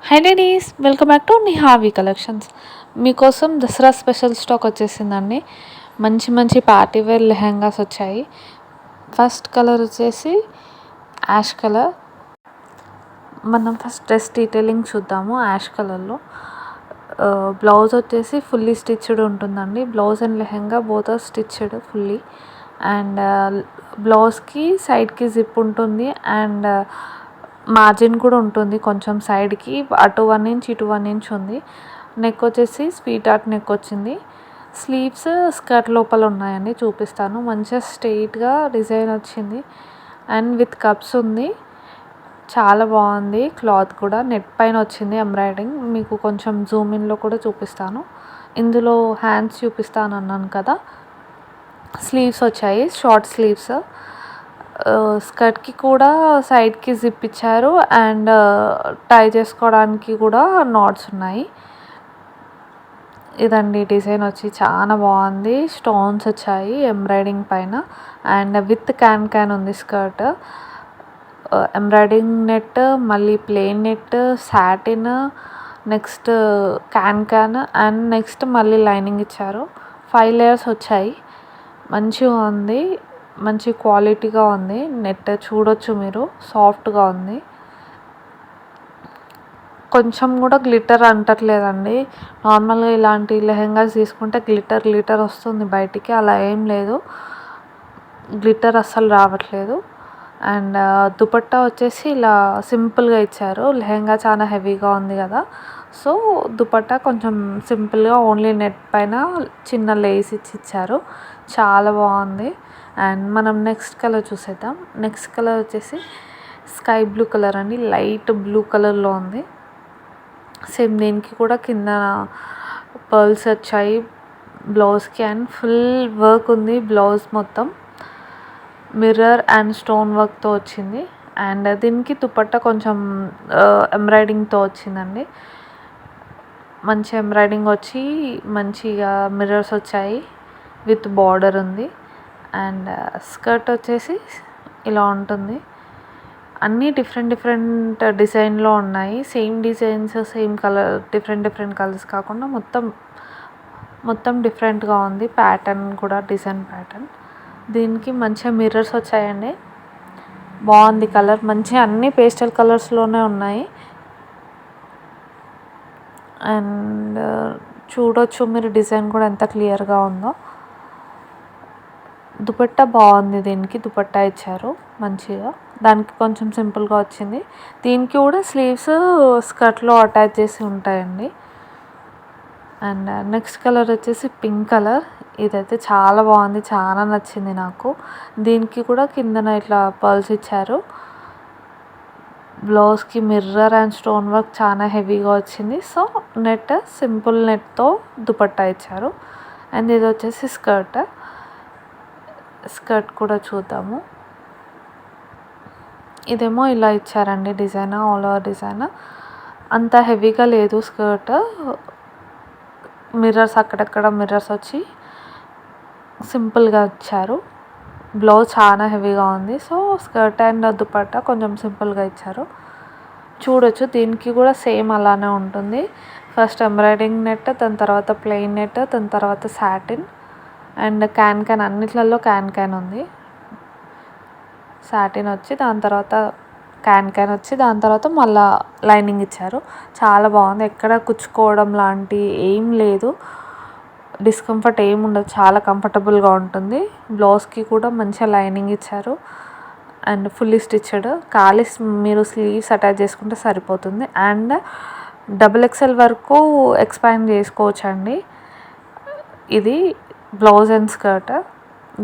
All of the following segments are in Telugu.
High ladies, welcome back to Nihavi collections. మీకోసం దసరా స్పెషల్ స్టాక్ వచ్చేసిందండి. మంచి మంచి పార్టీవేర్ లెహెంగాస్ వచ్చాయి. ఫస్ట్ కలర్ వచ్చేసి యాష్ కలర్. మనం ఫస్ట్ డ్రెస్ డీటెయిలింగ్ చూద్దాము. యాష్ కలర్లో బ్లౌజ్ వచ్చేసి ఫుల్లీ స్టిచ్డ్ ఉంటుందండి. Blouse and lehenga both are stitched fully. And బ్లౌజ్కి సైడ్కి జిప్ ఉంటుంది. అండ్ మార్జిన్ కూడా ఉంటుంది కొంచెం సైడ్కి, అటు 1 ఇంచ్ ఇటు 1 ఇంచ్ ఉంది. నెక్ వచ్చేసి స్వీట్ ఆర్ట్ నెక్ వచ్చింది. స్లీవ్స్ స్కర్ట్ లోపల ఉన్నాయండి, చూపిస్తాను. మంచిగా స్ట్రెయిట్గా డిజైన్ వచ్చింది అండ్ విత్ కప్స్ ఉంది. చాలా బాగుంది. క్లాత్ కూడా నెట్ పైన వచ్చింది ఎంబ్రాయిడింగ్. మీకు కొంచెం జూమ్ ఇన్లో కూడా చూపిస్తాను. ఇందులో హ్యాండ్స్ చూపిస్తాను అన్నాను కదా. స్లీవ్స్ వచ్చాయి, షార్ట్ స్లీవ్స్. స్కర్ట్కి కూడా సైడ్కి జిప్ ఇచ్చారు అండ్ టై చేసుకోవడానికి కూడా నాట్స్ ఉన్నాయి. ఇదండి డిజైన్ వచ్చి చాలా బాగుంది. స్టోన్స్ వచ్చాయి ఎంబ్రాయిడింగ్ పైన అండ్ విత్ క్యాన్ ఉంది స్కర్ట్. ఎంబ్రాయిడింగ్ నెట్, మళ్ళీ plain net, satin, next can and next మళ్ళీ లైనింగ్ ఇచ్చారు. 5 లేయర్స్ వచ్చాయి. మంచిగా ఉంది, మంచి క్వాలిటీగా ఉంది. నెట్ చూడొచ్చు మీరు, సాఫ్ట్గా ఉంది. కొంచెం కూడా గ్లిటర్ అంటట్లేదండి. నార్మల్గా ఇలాంటి లెహెంగాస్ తీసుకుంటే గ్లిటర్ వస్తుంది బయటికి, అలా ఏం లేదు. గ్లిటర్ అస్సలు రావట్లేదు. అండ్ దుపట్టా వచ్చేసి ఇలా సింపుల్గా ఇచ్చారు. లెహెంగా చాలా హెవీగా ఉంది కదా, సో దుపట్టా కొంచెం సింపుల్గా ఓన్లీ నెట్ పైన చిన్న లేస్ ఇచ్చారు. చాలా బాగుంది. అండ్ మనం నెక్స్ట్ కలర్ చూసేద్దాం. నెక్స్ట్ కలర్ వచ్చేసి స్కై బ్లూ కలర్ అండి. లైట్ బ్లూ కలర్లో ఉంది. సేమ్ దీనికి కూడా కింద పర్ల్స్ వచ్చాయి బ్లౌజ్కి అండ్ ఫుల్ వర్క్ ఉంది. బ్లౌజ్ మొత్తం మిర్రర్ అండ్ స్టోన్ వర్క్తో వచ్చింది. అండ్ దీనికి దుపట్టా కొంచెం ఎంబ్రాయిడింగ్తో వచ్చిందండి. మంచి ఎంబ్రాయిడింగ్ వచ్చి మంచిగా మిర్రర్స్ వచ్చాయి, విత్ బార్డర్ ఉంది. అండ్ స్కర్ట్ వచ్చేసి ఇలా ఉంటుంది. అన్నీ డిఫరెంట్ డిజైన్లో ఉన్నాయి. Same designs, same colour, different colours కాకుండా మొత్తం డిఫరెంట్గా ఉంది. ప్యాటర్న్ కూడా డిజైన్ ప్యాటర్న్. దీనికి మంచిగా మిర్రర్స్ వచ్చాయండి. బాగుంది కలర్. మంచిగా అన్ని పేస్టల్ కలర్స్లోనే ఉన్నాయి. అండ్ చూడొచ్చు మీరు డిజైన్ కూడా ఎంత క్లియర్గా ఉందో. దుపట్టా బాగుంది. దీనికి దుపట్టా ఇచ్చారు మంచిగా. దానికి కొంచెం సింపుల్గా వచ్చింది. దీనికి కూడా స్లీవ్స్ స్కర్ట్లో అటాచ్ చేసి ఉంటాయండి. అండ్ నెక్స్ట్ కలర్ వచ్చేసి పింక్ కలర్. ఇదైతే చాలా బాగుంది, చాలా నచ్చింది నాకు. దీనికి కూడా కిందన ఇట్లా పర్ల్స్ ఇచ్చారు. బ్లౌజ్కి మిర్రర్ అండ్ స్టోన్ వర్క్ చాలా హెవీగా వచ్చింది. సో నెట్ సింపుల్ నెట్తో దుపట్టా ఇచ్చారు. అండ్ ఇది వచ్చేసి స్కర్ట్ కూడా చూద్దాము. ఇదేమో ఇలా ఇచ్చారండి డిజైన్, ఆల్ ఓవర్ డిజైన్. అంత హెవీగా లేదు స్కర్ట్. మిర్రర్స్ అక్కడక్కడ మిర్రర్స్ వచ్చి సింపుల్గా ఇచ్చారు. బ్లౌజ్ చాలా హెవీగా ఉంది. సో స్కర్ట్ అండ్ దుపట్టా కొంచెం సింపుల్గా ఇచ్చారు. చూడొచ్చు దీనికి కూడా సేమ్ అలానే ఉంటుంది. ఫస్ట్ ఎంబ్రాయిడింగ్ నెట్, దాని తర్వాత ప్లెయిన్ నెట్, దాని తర్వాత సాటిన్ అండ్ క్యాన్ అన్నిట్లలో క్యాన్ ఉంది. సాటిన్ వచ్చి దాని తర్వాత క్యాన్ వచ్చి దాని తర్వాత మళ్ళీ లైనింగ్ ఇచ్చారు. చాలా బాగుంది. ఎక్కడ కుచ్చుకోవడం లాంటి ఏం లేదు, డిస్కంఫర్ట్ ఏమి ఉండదు, చాలా కంఫర్టబుల్గా ఉంటుంది. బ్లౌజ్కి కూడా మంచిగా లైనింగ్ ఇచ్చారు అండ్ ఫుల్లీ స్టిచ్డ్. ఖాళీ మీరు స్లీవ్స్ అటాచ్ చేసుకుంటే సరిపోతుంది. అండ్ XXL వరకు ఎక్స్పాండ్ చేసుకోవచ్చు అండి. ఇది బ్లౌజ్ అండ్ స్కర్ట్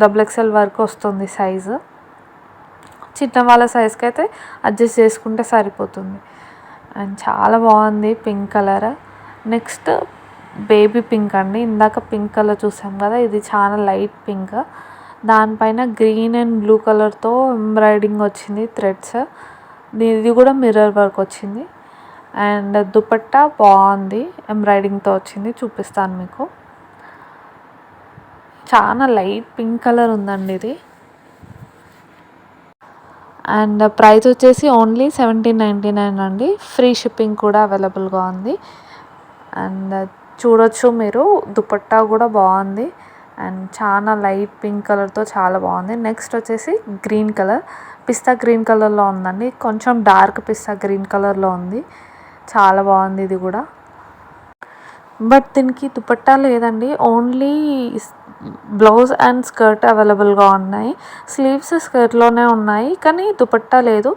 XXL వరకు వస్తుంది సైజు. చిన్న వాళ్ళ సైజ్కి అయితే అడ్జస్ట్ చేసుకుంటే సరిపోతుంది. అండ్ చాలా బాగుంది pink colour. Next baby pink అండి. ఇందాక పింక్ కలర్ చూసాం కదా, ఇది చాలా లైట్ పింక్. దానిపైన గ్రీన్ అండ్ బ్లూ కలర్తో ఎంబ్రాయిడింగ్ వచ్చింది, థ్రెడ్స్. ఇది కూడా మిర్రర్ వర్క్ వచ్చింది. అండ్ దుపట్టా బాగుంది, ఎంబ్రాయిడింగ్తో వచ్చింది. చూపిస్తాను మీకు. చాలా లైట్ పింక్ కలర్ ఉందండి ఇది. అండ్ ప్రైస్ వచ్చేసి ఓన్లీ 1799 అండి. ఫ్రీ షిప్పింగ్ కూడా అవైలబుల్గా ఉంది. అండ్ చూడొచ్చు మీరు, దుపట్టా కూడా బాగుంది అండ్ చాలా లైట్ పింక్ కలర్తో చాలా బాగుంది. నెక్స్ట్ వచ్చేసి గ్రీన్ కలర్, పిస్తా గ్రీన్ కలర్లో ఉందండి. కొంచెం డార్క్ పిస్తా గ్రీన్ కలర్లో ఉంది. చాలా బాగుంది ఇది కూడా. బట్ దీనికి దుపట్టా లేదండి, ఓన్లీ బ్లౌజ్ అండ్ స్కర్ట్ అవైలబుల్గా ఉన్నాయి. స్లీవ్స్ స్కర్ట్లోనే ఉన్నాయి కానీ దుపట్టా లేదు.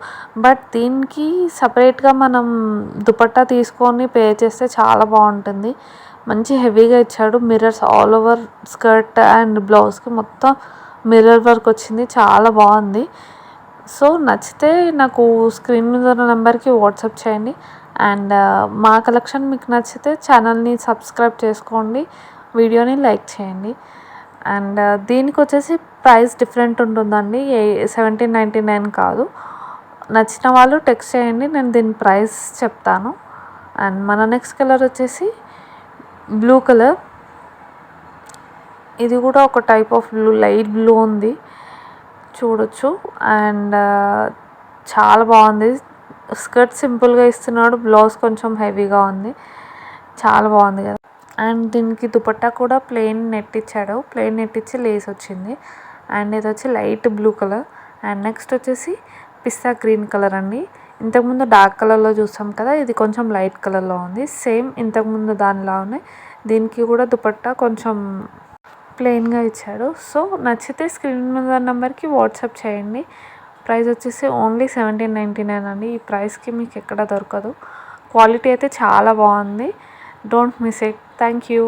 బట్ దీనికి సపరేట్గా మనం దుపట్టా తీసుకొని పే చేస్తే చాలా బాగుంటుంది. మంచి హెవీగా ఇచ్చాడు. Mirrors all over skirt and బ్లౌజ్కి మొత్తం మిర్రర్ వర్క్ వచ్చింది. చాలా బాగుంది. సో నచ్చితే నాకు స్క్రీన్ మీద ఉన్న నెంబర్కి వాట్సాప్ చేయండి. అండ్ మా కలెక్షన్ మీకు నచ్చితే ఛానల్ని సబ్స్క్రైబ్ చేసుకోండి, వీడియోని లైక్ చేయండి. అండ్ దీనికి వచ్చేసి ప్రైస్ డిఫరెంట్ ఉంటుందండి, 1799 కాదు. నచ్చిన వాళ్ళు టెక్స్ట్ చేయండి, నేను దీని ప్రైస్ చెప్తాను. అండ్ మన నెక్స్ట్ కలర్ వచ్చేసి బ్లూ కలర్. ఇది కూడా ఒక type of blue, light blue ఉంది చూడొచ్చు. అండ్ చాలా బాగుంది. స్కర్ట్ సింపుల్గా ఇస్తున్నాడు, బ్లౌజ్ కొంచెం హెవీగా ఉంది. చాలా బాగుంది కదా. అండ్ దీనికి దుపట్టా కూడా ప్లెయిన్ నెట్ ఇచ్చాడు, ప్లెయిన్ నెట్ ఇచ్చి లేస్ వచ్చింది. అండ్ ఇది వచ్చి light blue colour. And next వచ్చేసి పిస్తా గ్రీన్ కలర్ అండి. ఇంతకుముందు డార్క్ కలర్లో చూసాం కదా, ఇది కొంచెం లైట్ కలర్లో ఉంది. సేమ్ ఇంతకుముందు దానిలా ఉన్నాయి. దీనికి కూడా దుపట్టా కొంచెం ప్లెయిన్గా ఇచ్చాడు. సో నచ్చితే స్క్రీన్ మీద నెంబర్కి వాట్సాప్ చేయండి. ప్రైస్ వచ్చేసి ఓన్లీ 1799 అండి. ఈ ప్రైస్కి మీకు ఎక్కడ దొరకదు. క్వాలిటీ అయితే చాలా బాగుంది. Don't miss it. Thank you.